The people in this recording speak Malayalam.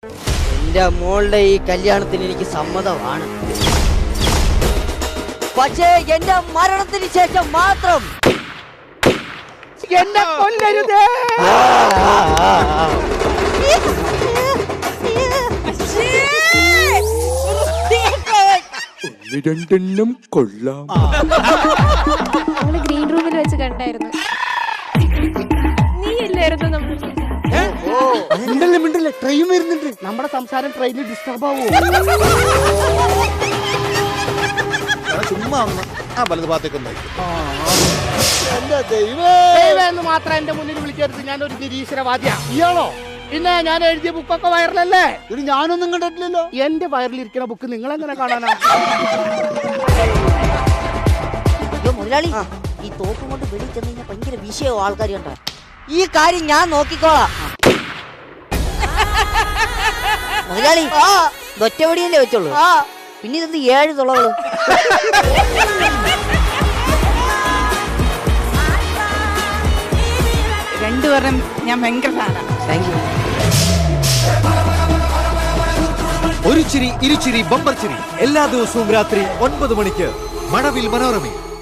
എന്റെ മോളുടെ ഈ കല്യാണത്തിന് എനിക്ക് സമ്മതമാണ്. പക്ഷേ എന്റെ മരണത്തിന് ശേഷം മാത്രം. എന്നെ കൊല്ലരുതേ. രണ്ടെണ്ണം കൊള്ളാം. ഗ്രീൻ റൂമിൽ വെച്ച് കണ്ടായിരുന്നു. നീ ഇല്ലായിരുന്നു നമ്മൾ. മിണ്ടല്ലേ ട്രെയിൻ വരുന്നുണ്ട്. നമ്മുടെ സംസാരം ട്രെയിനിൽ ഡിസ്റ്റർബ് ആവോ? ചുമ്മാ വലതു ഭാഗത്തേക്കൊന്നും എന്ന് മാത്രം എന്റെ മുന്നിൽ വിളിക്കരുത്. ഞാനൊരു നിരീശ്വരവാദിയാ. ഇയാളോ? പിന്നെ ഞാൻ എഴുതിയ ബുക്കൊക്കെ വൈറലല്ലേ? ഇത് ഞാനൊന്നും കണ്ടിട്ടില്ലല്ലോ. എന്റെ വയറിലിരിക്കുന്ന ബുക്ക് നിങ്ങൾ എങ്ങനെ കാണാനാ? മുതലാളി, ഈ തോക്കും കൊണ്ട് വെളിയിൽ ചെന്ന് കഴിഞ്ഞാൽ ഭയങ്കര വിഷയവും ആൾക്കാർ കണ്ടോ. ഈ കാര്യം ഞാൻ നോക്കിക്കോളാം. മുതലാളി ഒറ്റവടിയല്ലേ വെച്ചോളൂ. പിന്നെ ഇതെന്ത് 7 തുളകള്? രണ്ടുപേരും ഞാൻ ഭയങ്കര ഫാനാണ്. Thank you. ഒരു ചിരി ഇരുചിരി ബമ്പർ ചിരി എല്ലാ ദിവസവും രാത്രി 9 മണിക്ക് മഴവിൽ മനോരമയിൽ.